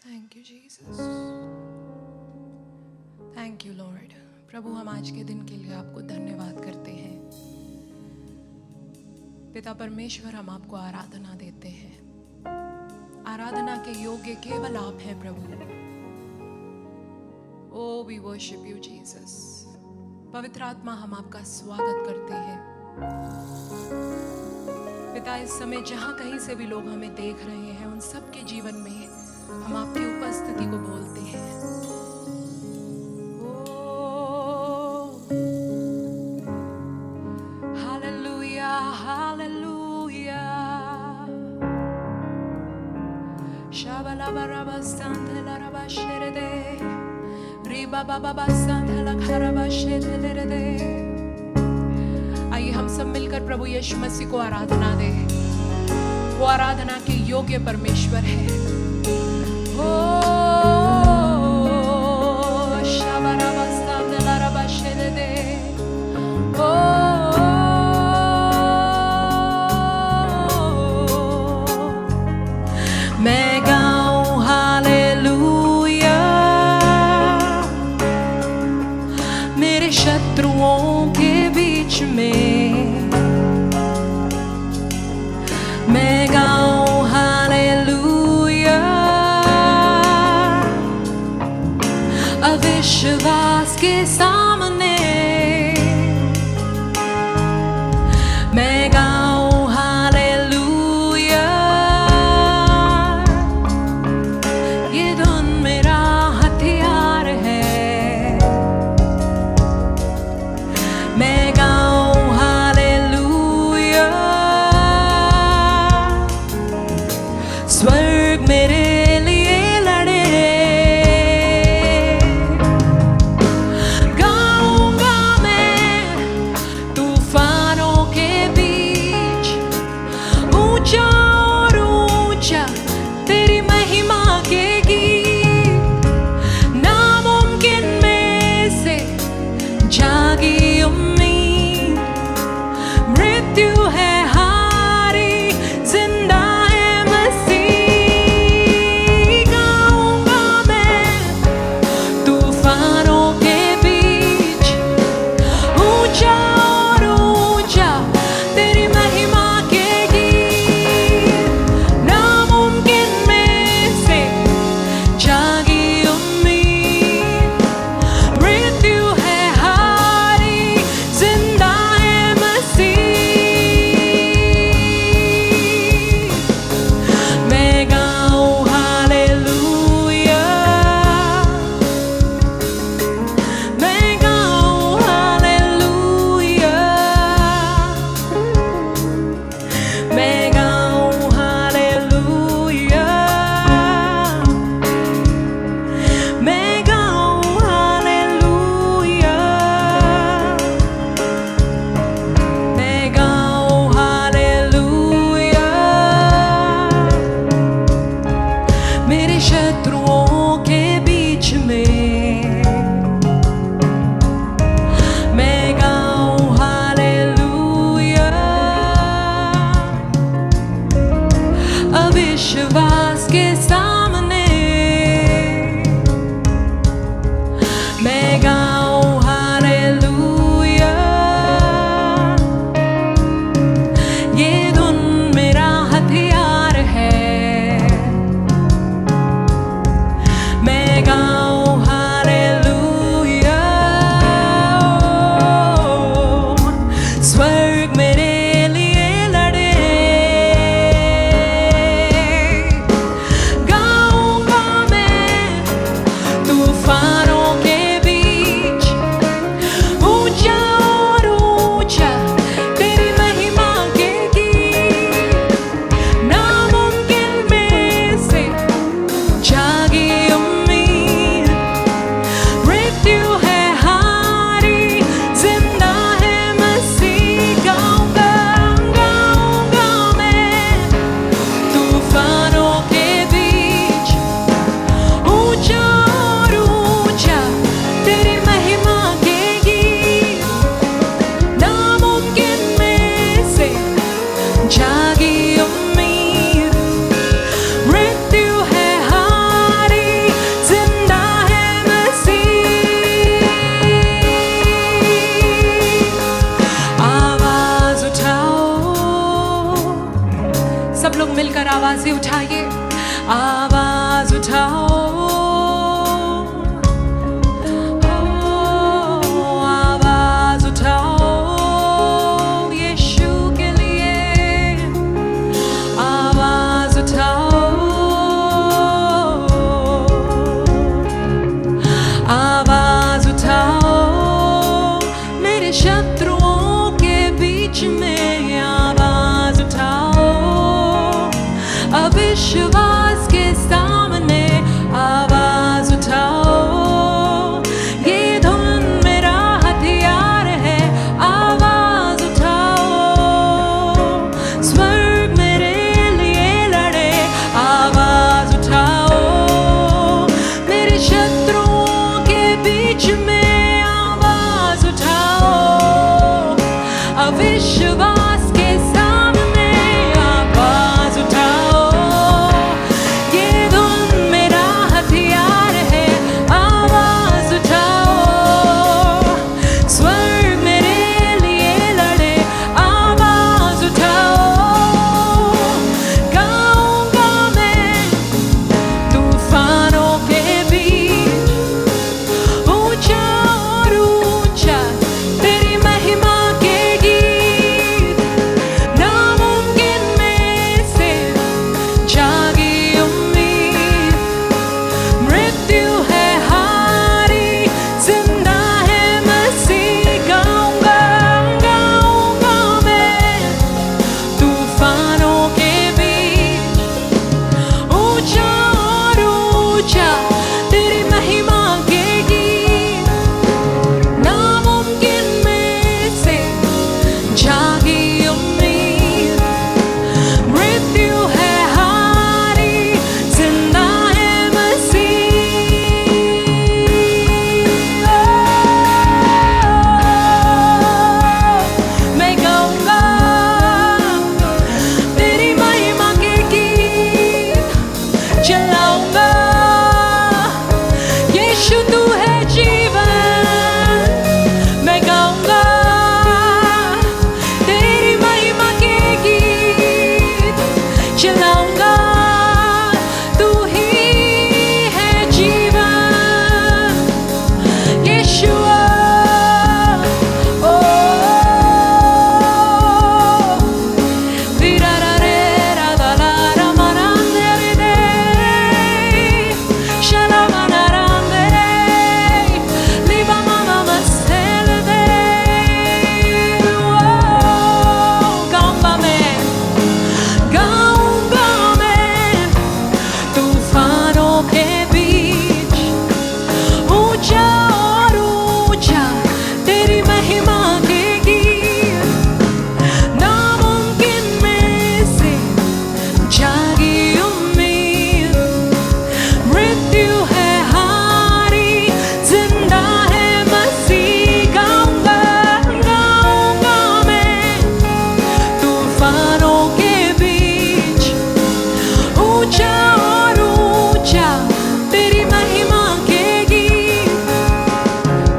Thank you Jesus, thank you Lord. प्रभु, हम आज के दिन के लिए आपको धन्यवाद करते हैं। पिता परमेश्वर, हम आपको आराधना देते हैं। आराधना के योग्य केवल आप हैं प्रभु। Oh we worship you Jesus. पवित्र आत्मा, हम आपका स्वागत करते हैं। पिता, इस समय जहां कहीं से भी लोग हमें देख रहे हैं, उन सब के जीवन में हम आपकी उपस्थिति को बोलते हैं। Hallelujah, hallelujah. शाबला बराबा सांधला रबा शेरदे, रीबा बाबा सांधला खरबा शेरदे। आइए हम सब मिलकर प्रभु यीशु मसीह को आराधना दें। वो आराधना के योग्य परमेश्वर है। मैं गाऊं हालेलुया मेरे शत्रुओं के बीच में। मैं गाऊं हालेलुया अविश्वास के सामने। मैं गाऊं हालेलुया ये धुन मेरा हथियार है। मैं गाऊं हालेलुया स्वर्ग मेरे लिए लड़े। गाऊंगा मैं तूफानों के बीच, ऊंचा और ऊंचा तेरी महिमा के गीत। नामुमकिन में से जागी उम्मीद, मृत्यु है हारी, जिंदा है मसीह। गाऊंगा मैं तूफानों के बीच, ऊंचा और ऊंचा तेरी महिमा के गीत। नामुमकिन में से उठाइए, आवाज उठाओ, आवाज उठाओ यीशु के लिए, आवाज उठाओ, आवाज उठाओ मेरे शत्रुओं के बीच में, आवाज उठाओ अविश्वास के सामने, आवाज उठाओ, ये धुन मेरा हथियार है, आवाज उठाओ, स्वर्ग मेरे लिए लड़े, आवाज उठाओ मेरे शत्रुओं के बीच में, आवाज उठाओ अविश्वास के सामने, आवाज उठाओ, ये धुन मेरा हथियार है, आवाज उठाओ, स्वर्ग मेरे लिए लड़े, आवाज उठाओ, गाऊंगा मैं तूफानों के बीच, ऊंचा और ऊंचा तेरी महिमा के गीत, नामुमकिन में से जागी उम्मीद, मृत्यु है हारी, जिंदा है मसीह, गाऊंगा, गाऊंगा मैं तूफानों के बीच, ऊंचा और ऊंचा तेरी महिमा के गीत, नामुमकिन में से जागी उम्मीद, मृत्यु है हारी, जिंदा है मसीह, मैं गाऊंगा तेरी महिमा के गीत, चलाऊंगा यीशु तू है जीवन, मैं गाऊंगा तेरी महिमा के गीत, चलाऊंगा तू ही है जीवन, यीशुआ, ओ विरारे राधाला रमनांदे रे, शलामनारांदे रे, लिबा मामा मसेले दे, गाऊंगा मैं तूफानों के बीच, ऊंचा और ऊंचा तेरी महिमा के गीत, नामुमकिन में से जागी उम्मीद, मृत्यु है हारी, जिंदा है मसीह, गाऊंगा, गाऊंगा मैं तूफानों के बीच, ऊंचा और ऊंचा तेरी महिमा के गीत,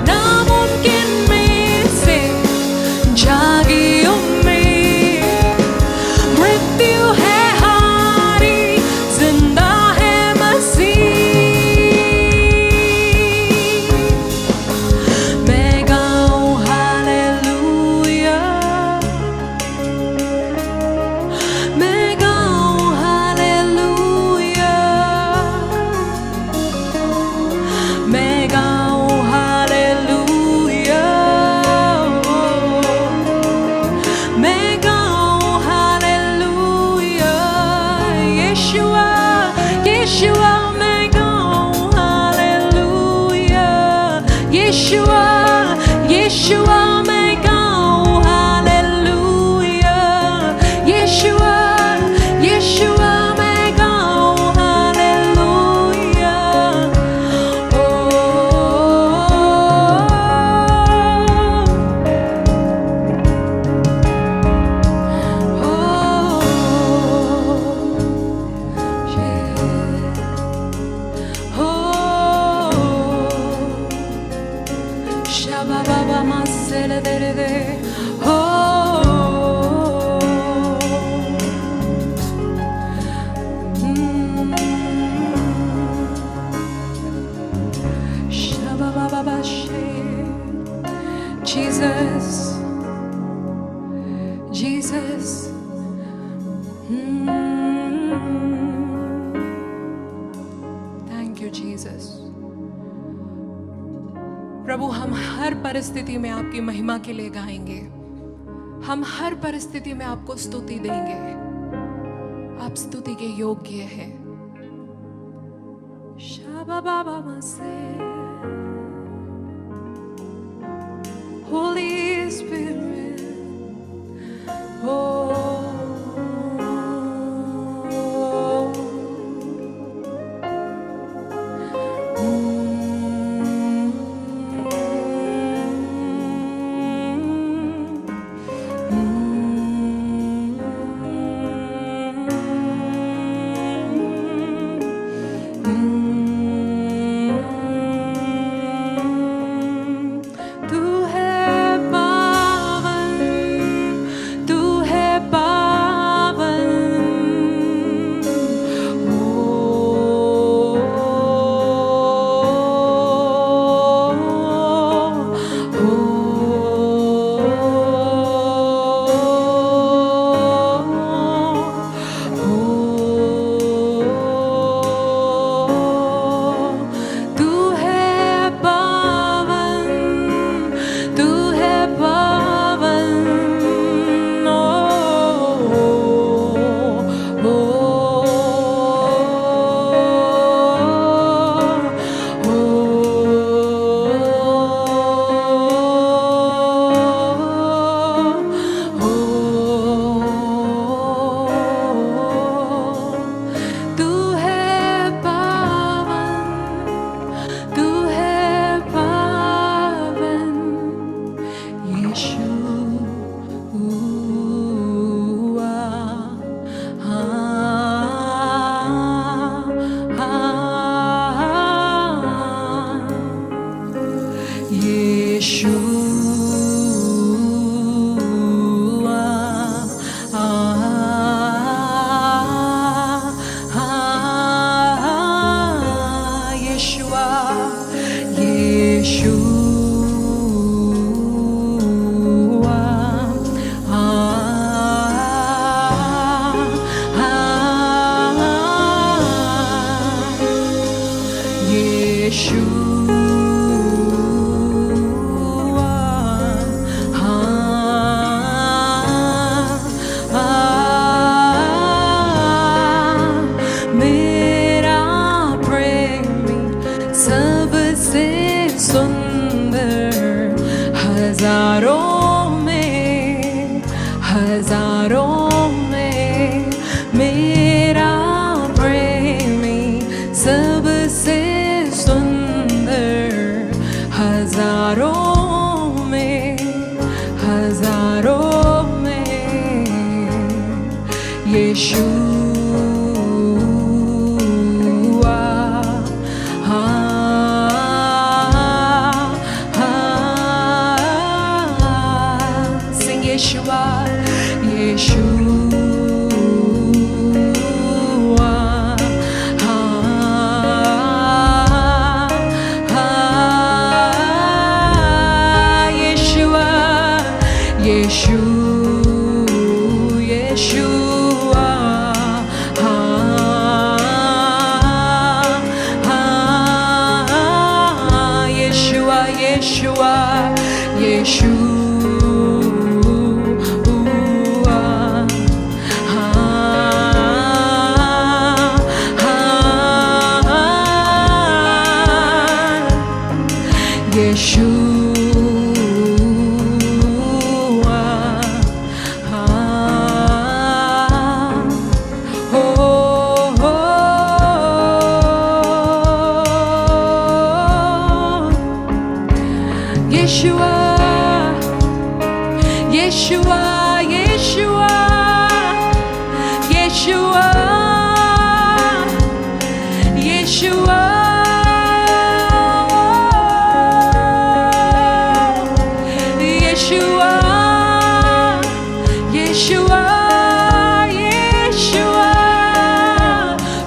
नामुमकिन में से जागी उम्मीद, मृत्यु है हारी, जिंदा है मसीह, मैं गाऊं हालेलुया, मैं गाऊं हालेलुया, मैं गाऊं हालेलुया, मैं गाऊं हालेलुया, यीशुआ, यीशुआ, मैं गाऊं हालेलुया, यीशुआ, यीशुआ, मैं गाऊं हालेलुया, यीशुआ, यीशुआ, मैं गाऊं हालेलुया, ओ you, Jesus. प्रभु, हम हर परिस्थिति में आपकी महिमा के लिए गाएंगे, हम हर परिस्थिति में आपको स्तुति देंगे। आप स्तुति के योग्य हैं। शाबा बाबा मसे, Holy Spirit, oh. हजारों में मेरा प्रेमी सबसे सुंदर, हजारों में यीशु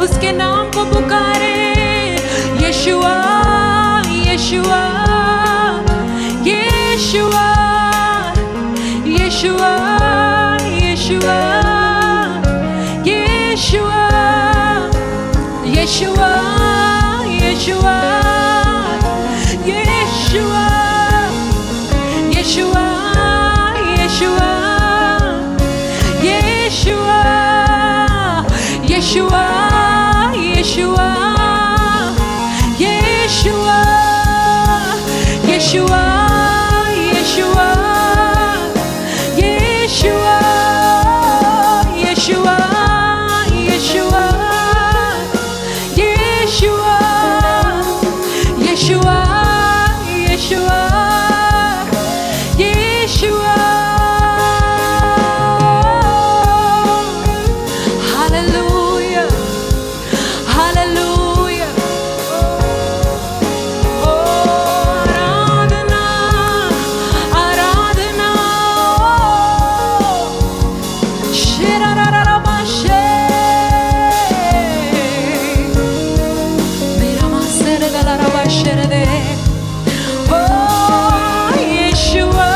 उसके नाम को पुकारे, यीशुआ यीशुआ यीशुआ यीशुआ यीशुआ यीशुआ यीशुआ Yeshua, Yeshua, Yeshua, Yeshua, Yeshua, Yeshua, Yeshua, Yeshua, Yeshua, Yeshua, Yeshua, Yeshua, Yeshua, Yeshua, Yeshua, Yeshua, Yeshua. Hallelujah, hallelujah. Oh, Aradhana, Aradhana. Shirararabashe. Miramasere oh, Yeshua.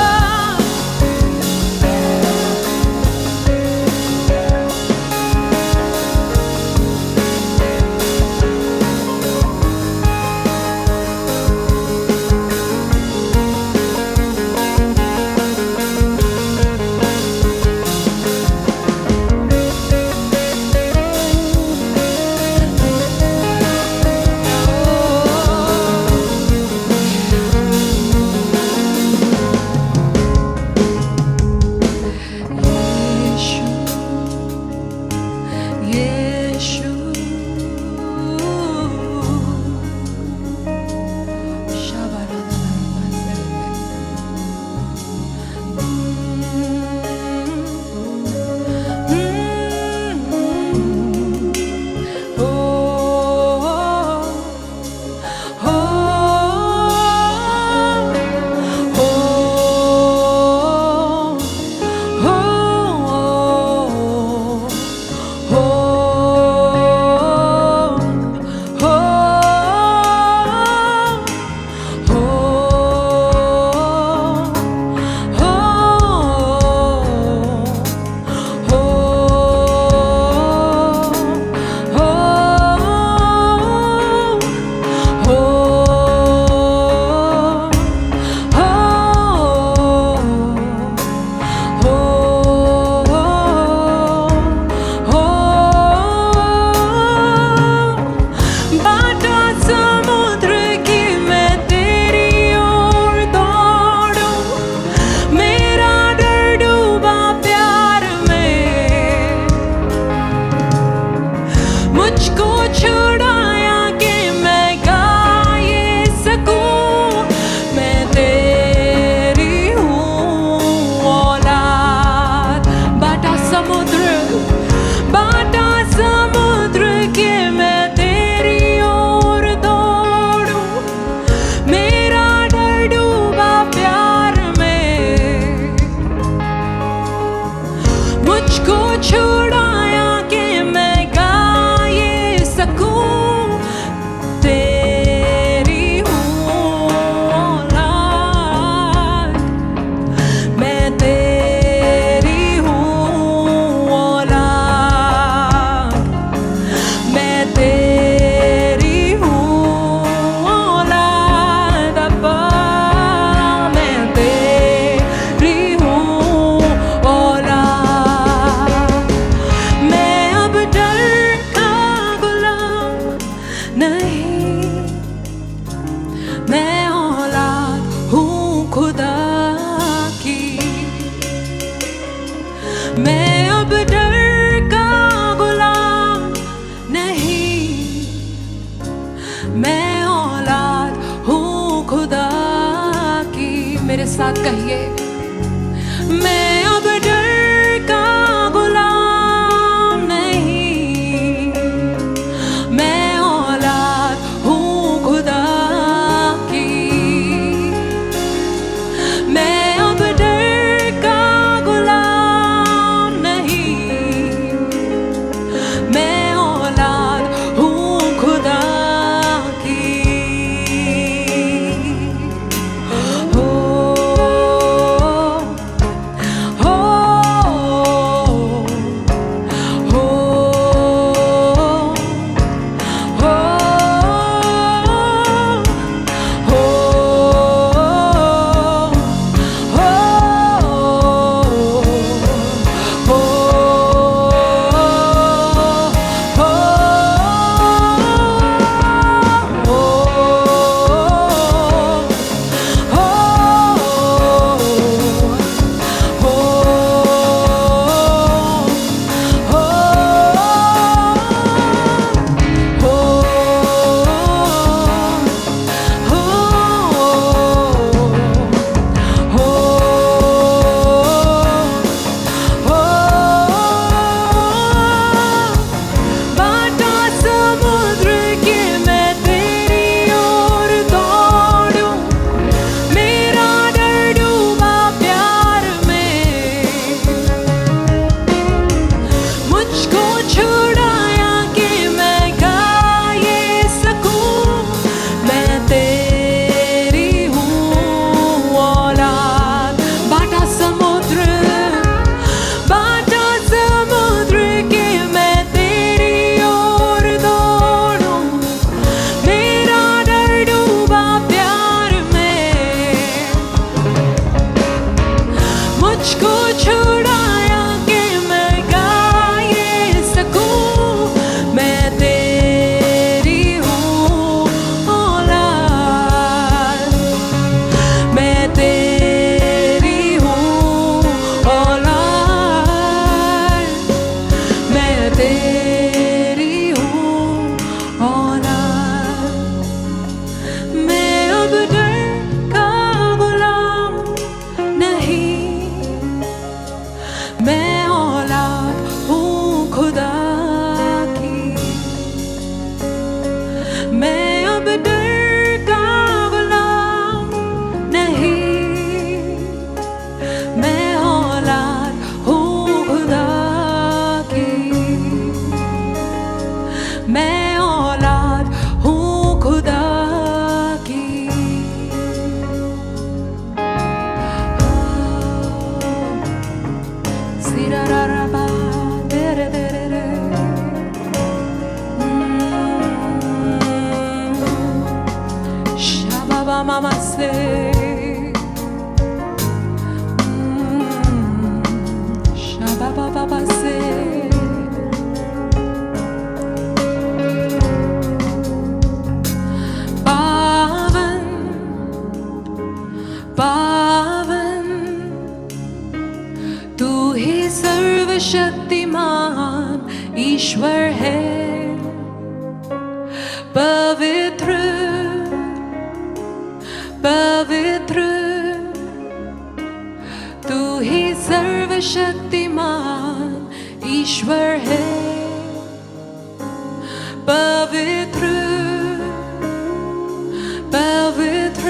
मेरे साथ कहिए, मैं अब डर का गुलाम नहीं, मैं औलाद हूँ खुदा की। मैं अब डर का गुलाम नहीं, मैं औलाद हूँ खुदा की। मैं अब डर का गुलाम नहीं, मैं औलाद हूँ खुदा की, मैं औलाद हूँ खुदा की। सिरा रा रा बा तेरे तेरे रे, शाबा मामा से, शाबा बाबा से। पावन पावन तू ही सर्वशक्तिमान ईश्वर है, पवित्र पवित्र तू ही सर्वशक्तिमान ईश्वर है, पवित्र पवित्र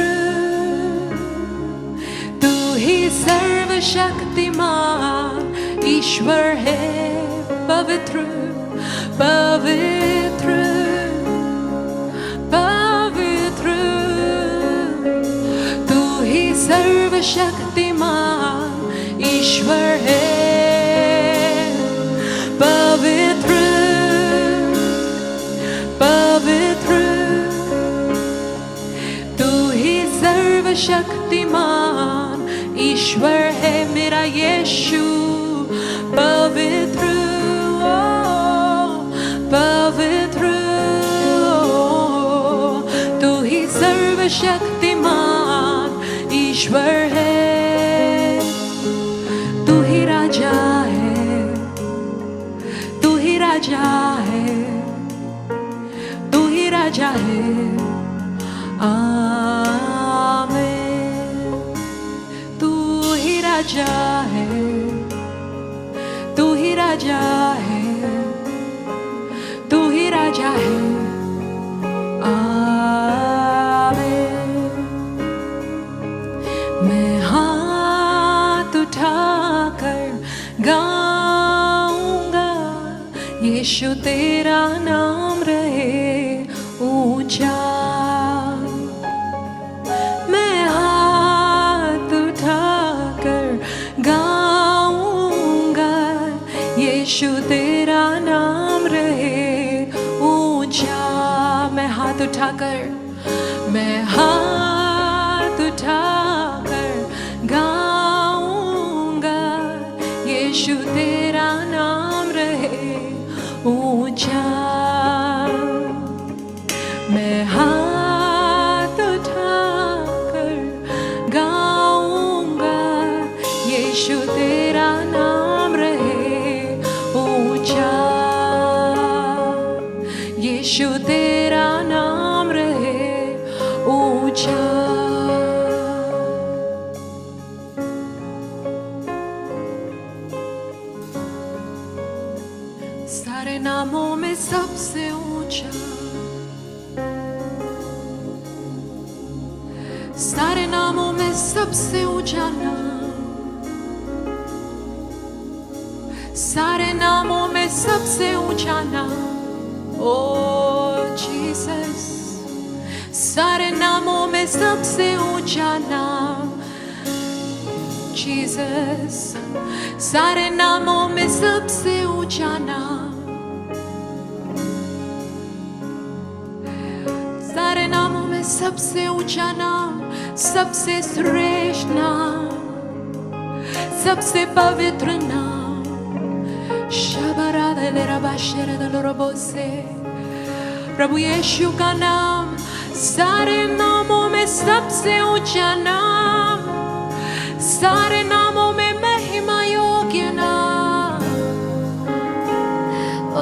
तू ही सर्वशक्तिमान ईश्वर है, पवित्र पवित्र पवित्र तू ही सर्वशक्तिमान ईश्वर है, पवित्र पवित्र तू ही सर्वशक्तिमान ईश्वर है, मेरा यीशु पवित्र पवित्र तू ही सर्वशक्तिमान ईश्वर है, तू ही राजा है, तू ही राजा है, तू ही राजा है। आमीन। तू ही राजा है, तू ही राजा है, तू ही राजा है। आमीन। मैं हाथ उठाकर गाऊंगा, यीशु तेरा नाम रहे ऊंचा। मैं हाथ उठाकर गाऊंगा, यीशु तेरा नाम रहे ऊंचा। मैं हाथ उठाकर गाऊंगा, यीशु तेरा नाम रहे ऊंचा। मैं हाथ उठाकर गाऊंगा, यीशु तेरा नाम रहे ऊंचा, यीशु तेरा नाम रहे ऊंचा। सारे नामों में सबसे ऊंचा, सारे नामों में सबसे ऊंचा नाम, सारे नामों में सबसे ऊंचा नाम। ओ जीसस, सारे नामों में सबसे ऊंचा नाम। जीसस, सारे नामों में सबसे ऊंचा नाम, सारे नामों में सबसे ऊंचा नाम, सबसे श्रेष्ठ नाम, सबसे पवित्र नाम। शबराधलेराबाशेरदलोरोबोसे, प्रभु यीशु का नाम सारे नामों में सबसे ऊंचा नाम, सारे नामों में महिमा योग्य नाम। ओ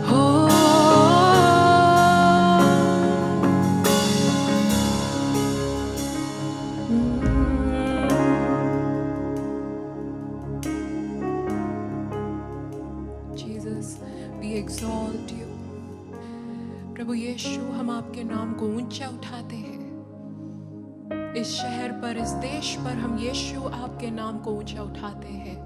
हो exalt you. प्रभु यीशु, हम आपके नाम को ऊंचा उठाते हैं। इस शहर पर, इस देश पर हम यीशु आपके नाम को ऊंचा उठाते हैं।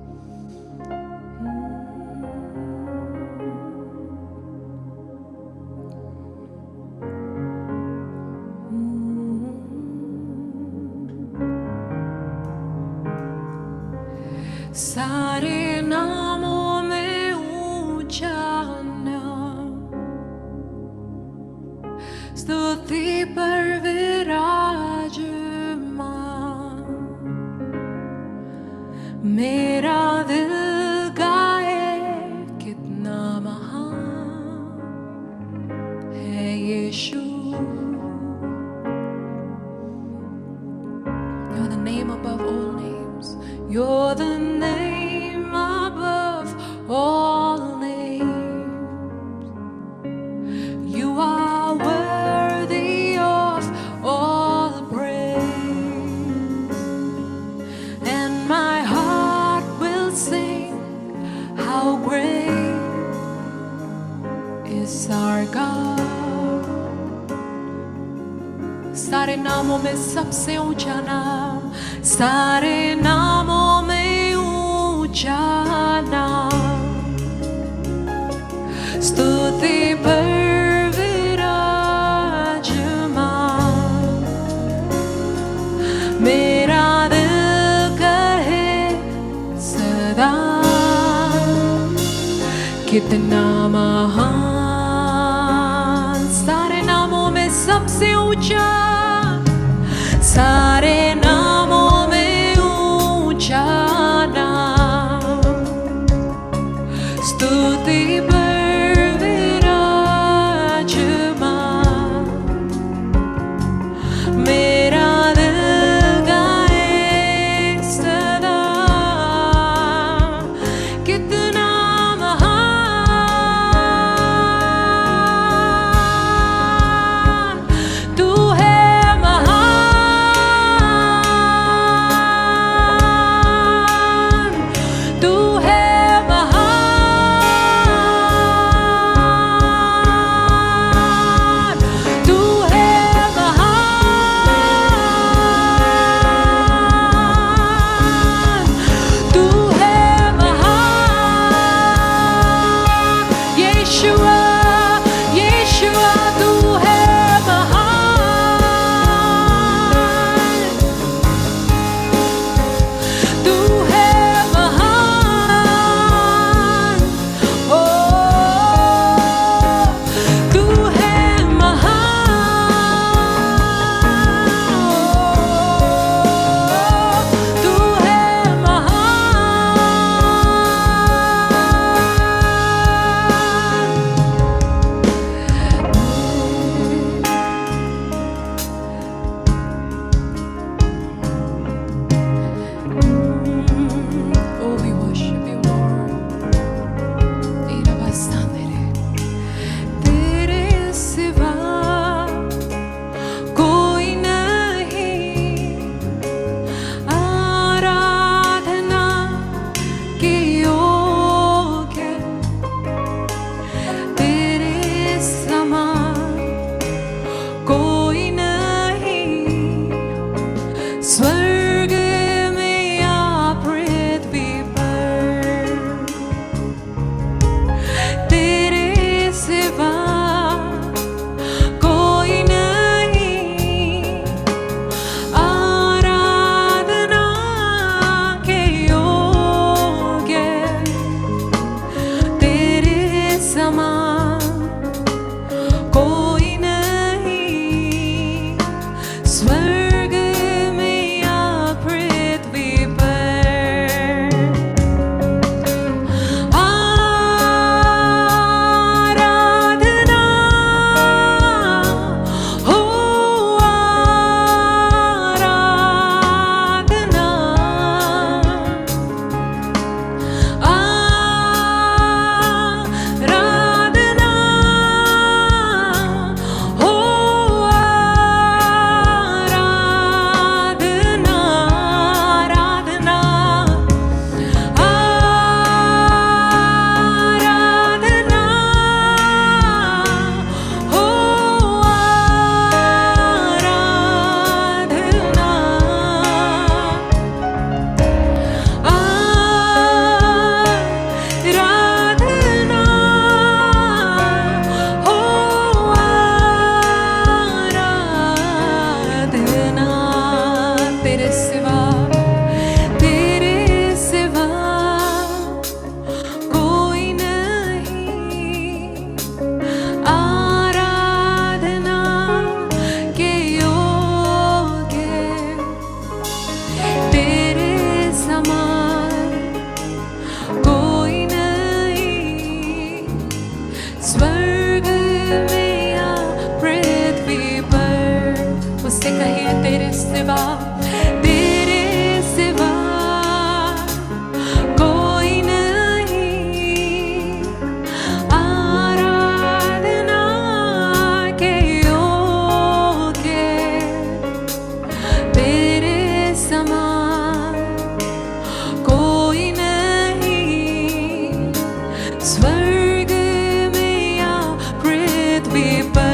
सारे नामों में ऊंचा नाम, स्तुति पर विराजमान, मेरा दिल गाए कितना महान है यीशु। You're the name above all names. You're the name above all names. You are worthy of all praise, and my heart will sing how great is our God. सारे नामों में सबसे ऊंचा नाम, सारे नामों में ऊंचा नाम, स्तुति पर विराजमान, मेरा दिल कहे सदा कितना महान। सारे नामों में सबसे ऊंचा, सारे नामों में ऊंचा नाम, स्तुति पर विराजमान, मेरा दिल गाए सदा कितना महान तू है। तू है महान, में या पृथ्वी पर, उससे कहिए तेरे सिवा कोई नहीं, आराधना के योग्य तेरे समान कोई नहीं, स्वर्ग में या पृथ्वी पर।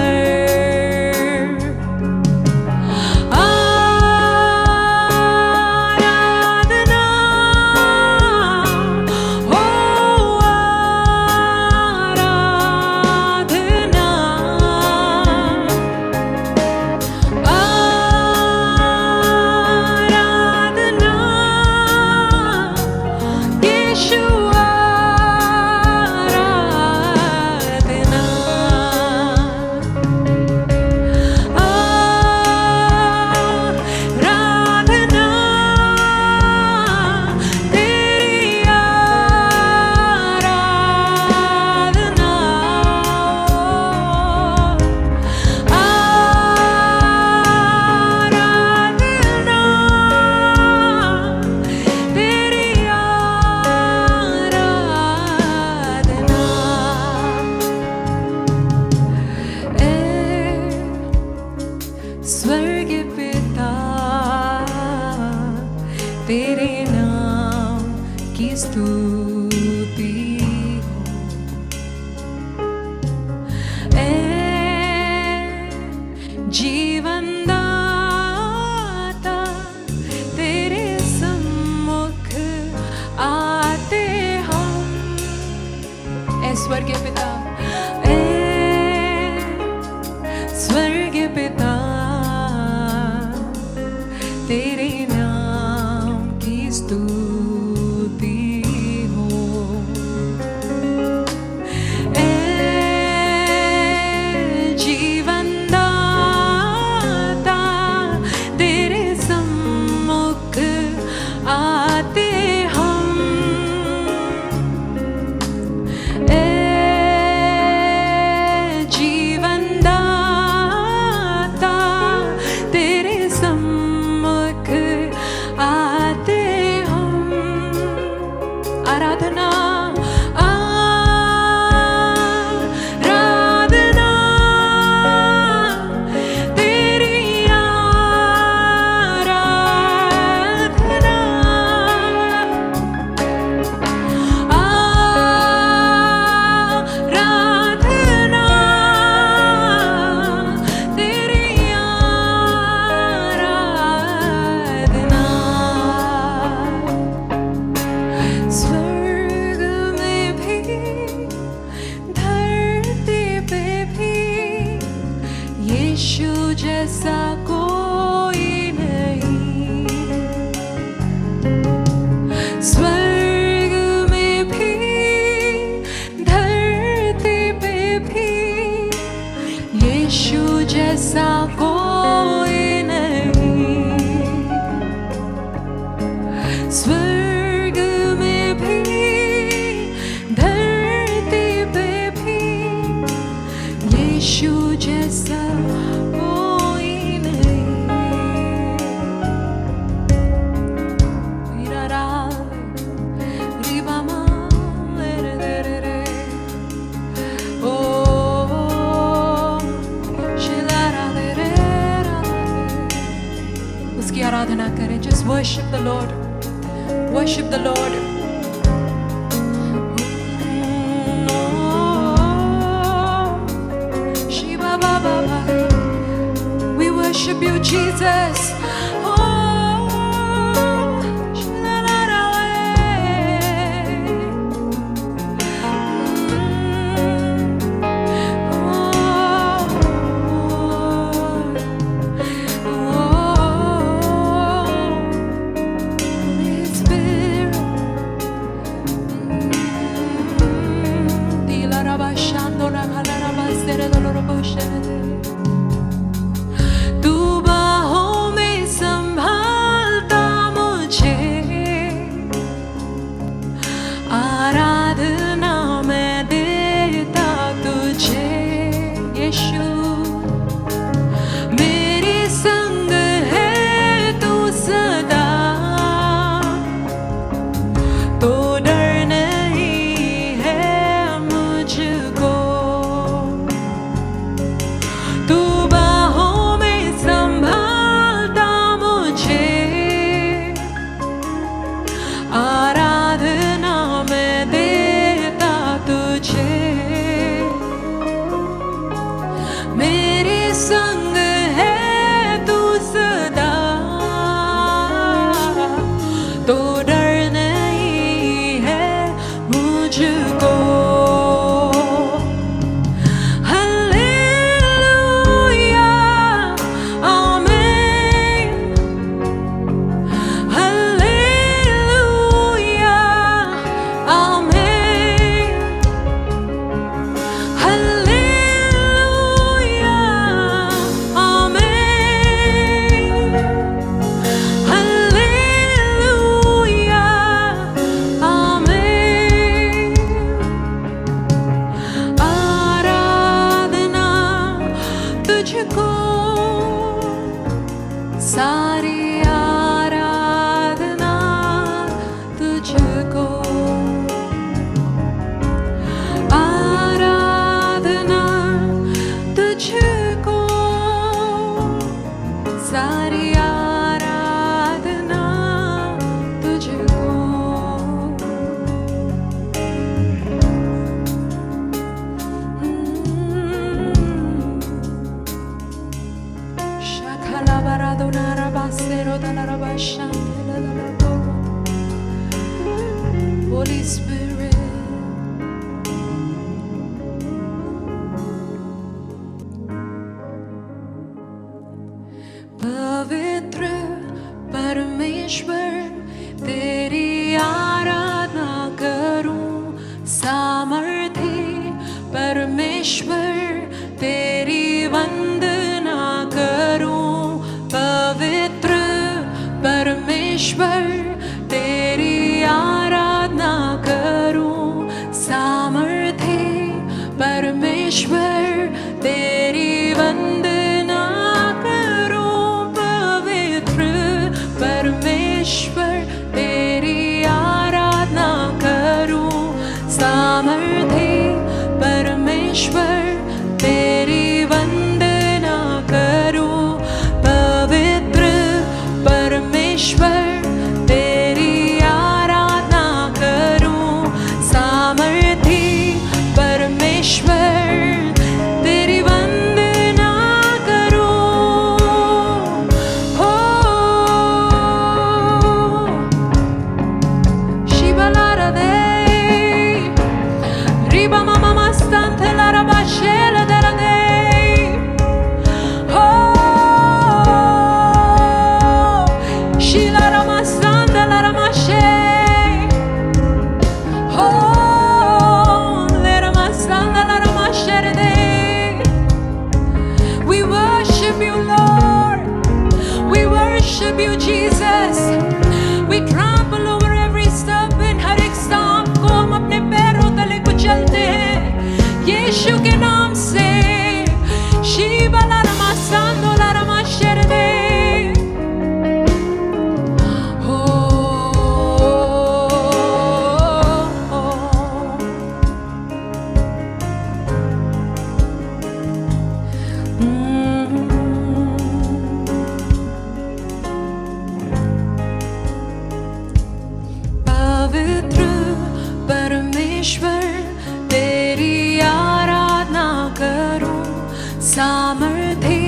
स्वर्ग पिता तेरे नाम की स्तुति हो, ऐ जीवन दाता तेरे सम्मुख आते हम। ऐ स्वर्गीय पिता, ऐ स्वर्गीय पिता तेरे नाम की स्तुति हो, ऐ जीवन दाता तेरे सम्मुख आते हम। ऐ जीवन दाता तेरे सम्मुख आते हम। आराधना आराधना तेरी आराधना, आराधना तेरी आराधना। स्वर्ग में भी धरती पे भी यीशु जैसा कोई नहीं। स्वर्ग में भी धरती पे भी यीशु जैसा कोई नहीं। स्वर्ग में भी धरती पे भी यीशु जैसा कोई नहीं। रा री मा मा रे रे रे रे, ओ शिला रा रे रे रा रे। उसकी आराधना करें। Just worship the Lord, worship the Lord. Shiva ba ba ba, we worship you, Jesus. Oh, shila la la la. Holy Spirit, di la raba shando la la raba sere do lo robo shere। तू बाहों में संभालता मुझे, आराधना मैं देता तुझे। तुझको सारी आराधना तुझको आराधना तुझको सारी आराधना तुझको Holy Spirit, पवित्र परमेश्वर तेरी आराधना करूं, सामर्थी परमेश्वर तेरी वंदना करूं, पवित्र परमेश्वर तेरी आराधना करूं, सामर्थी परमेश्वर तेरी वंदना करूं, पवित्र परमेश्वर तेरी आराधना करूं, सामर्थी परमेश्वर तेरी वंदना करूं, पवित्र परमेश्वर तेरी आराधना करूं, सामर्थी परमेश्वर तेरी वंदना करूं। हो शिवलारा दे रिबा मामा मस्तांत लारा बाशेला दरा दे हो शिलारा मस्तांत लारा माशे हो lera mastanda lara mashere de. We worship you, Lord. We worship you, Jesus. We trample over every serpent, हर एक सांप को हम अपने पैरों तले कुचलते हैं यीशु के नाम से। शिवा लारा मस्तांदो लारा mashere de. पवित्र परमेश्वर तेरी आराधना करूं, सामर्थी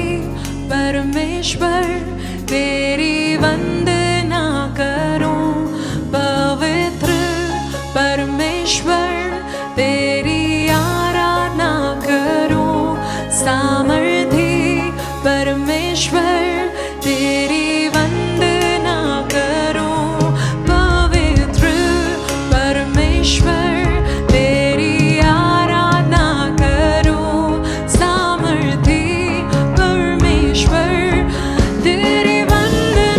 परमेश्वर तेरी वंदना करूं, पवित्र परमेश्वर तेरी आराधना करूं, सामर्थी परमेश्वर तेरी वंदना करूं, पवित्र परमेश्वर तेरी आराधना करूं, सामर्थी परमेश्वर तेरी वंदना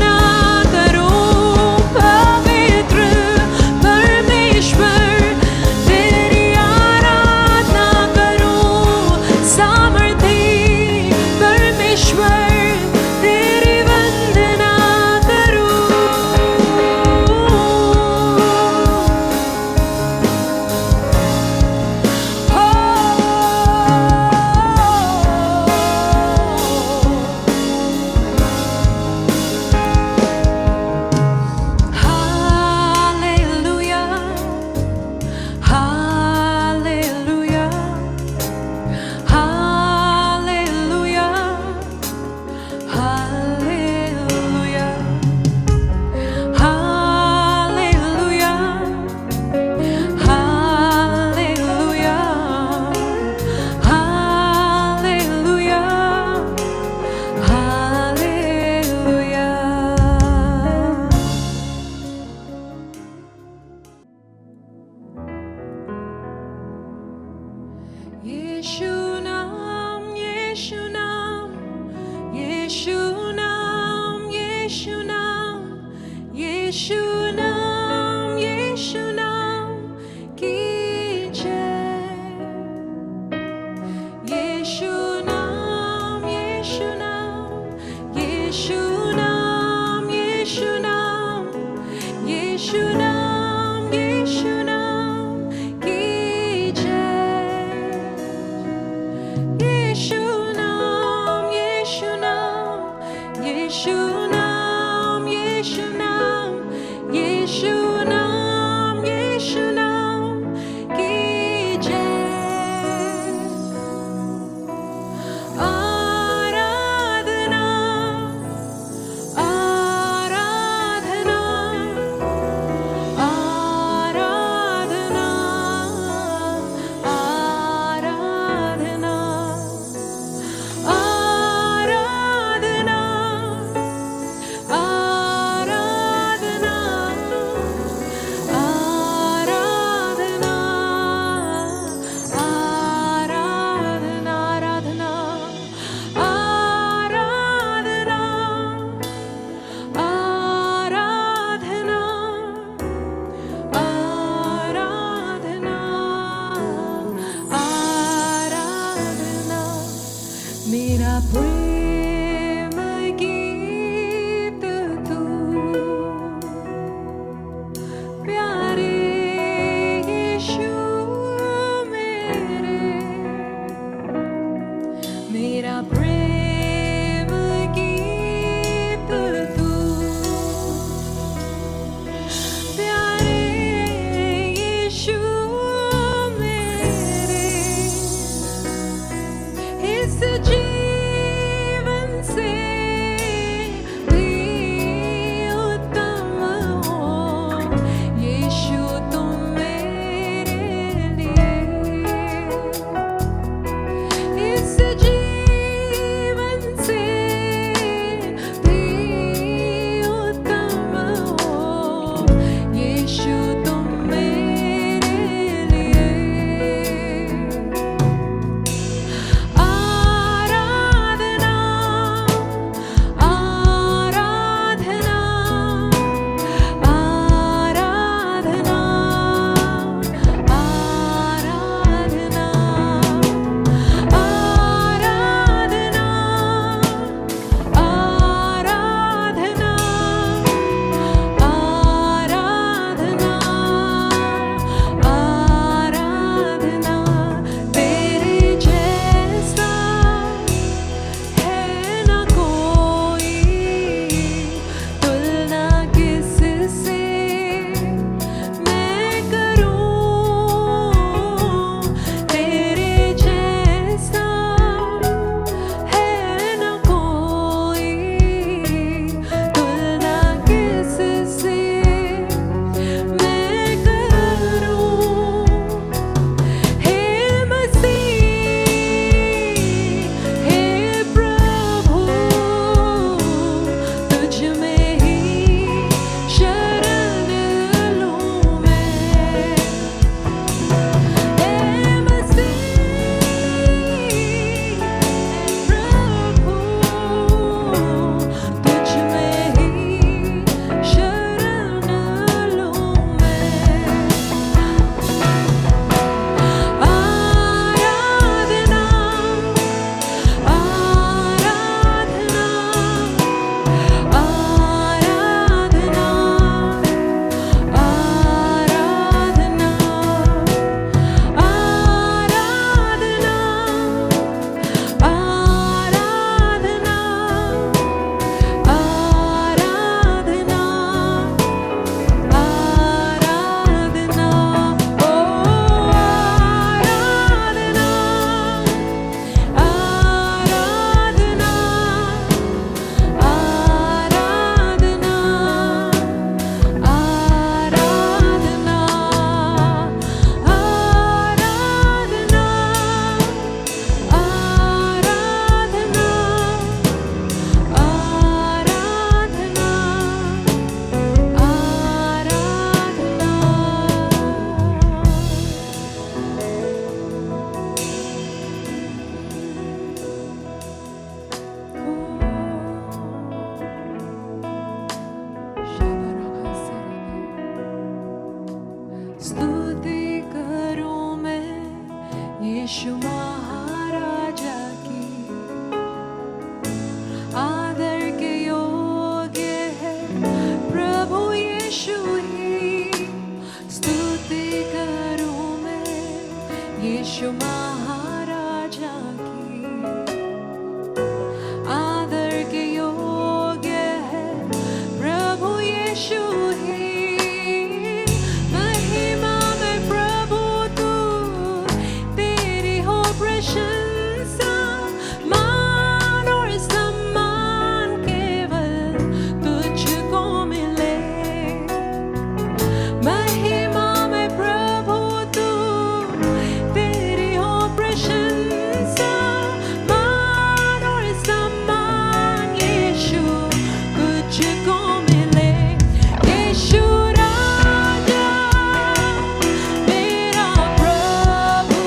प्रेम गीत तू प्यारे यीशु मेरा प्रेम गीत तू प्यारे यीशु मेरे इस जीवन से भी उत्तम हो यीशु तुम मेरे लिए इस जीवन से भी उत्तम हो यीशु तुम मेरे लिए आराधना आराधना आराधना आराधना आराधना आराधना आराधना तेरे जैसा है न कोई तुलना किससे मैं करूं तेरे जैसा है न कोई तुलना किससे मैं करूं हे मसीह हे प्रभु तुझ में ही शरण लूं मैं हे मसीह प्रभु तुझ में ही शरण लूं मैं आराधना आराधना आराधना आराधना आराधना आराधना आराधना आराधना ओ आराधना आराधना आराधना आराधना स्तुति करूं मैं यीशु महाराजा की आदर के योग्य है प्रभु यीशु ही स्तुति करूं मैं यीशु महाराजा की आदर के योग्य है प्रभु यीशु ही महिमा में प्रभु तू तेरी हो प्रशंसा मान और सम्मान केवल तुझको मिले महिमा में प्रभु तू तेरी हो प्रशंसा मान और सम्मान यीशु तुझको मिले यीशु राजा मेरा प्रभु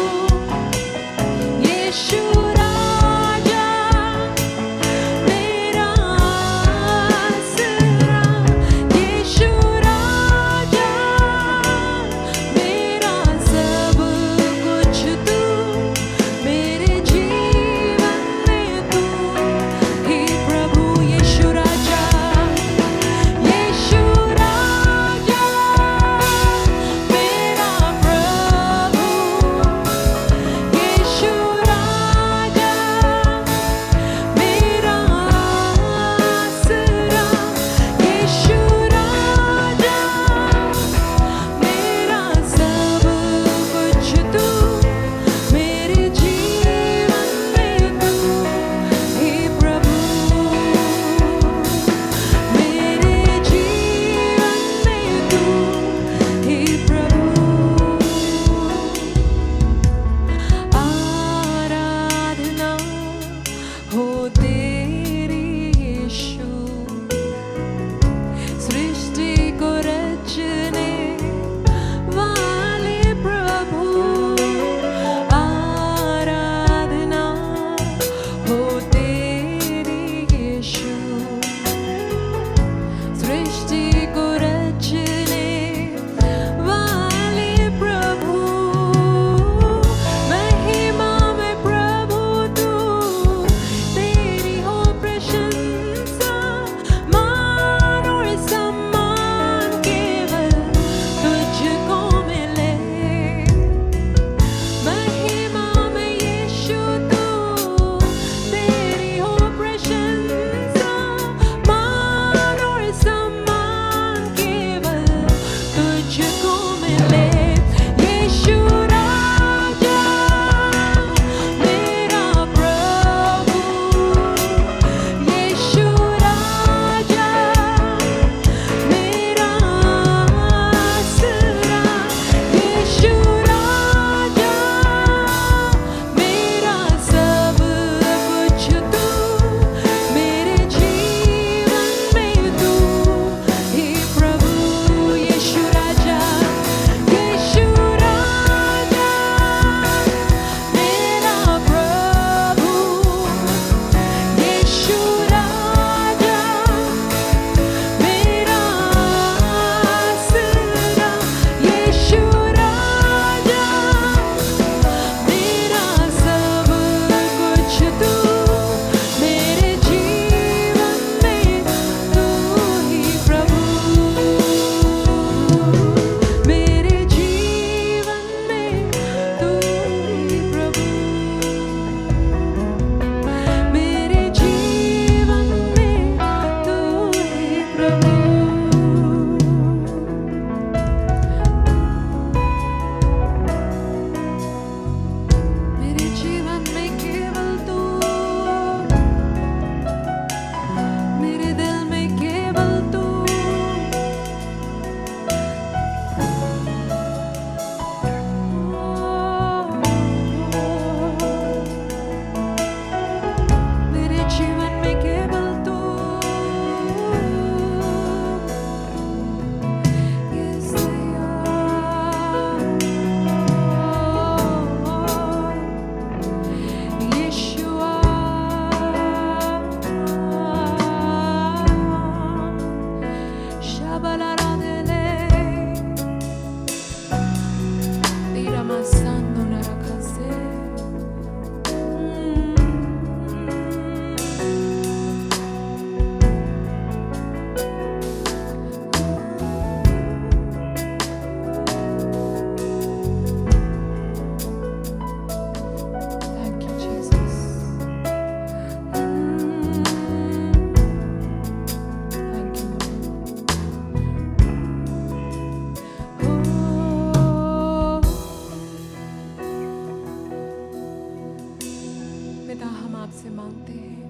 आपसे मांगते हैं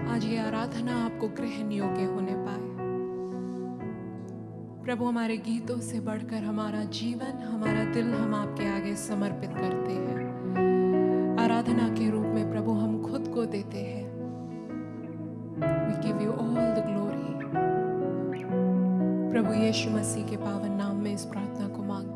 आज ये आराधना आपको ग्रहण योग्य होने पाए। प्रभु, हमारे गीतों से बढ़कर हमारा जीवन, हमारा दिल हम आपके आगे समर्पित करते हैं। आराधना के रूप में प्रभु हम खुद को देते हैं। We give you all the glory। प्रभु यीशु मसीह के पावन नाम में इस प्रार्थना को मांगते हैं।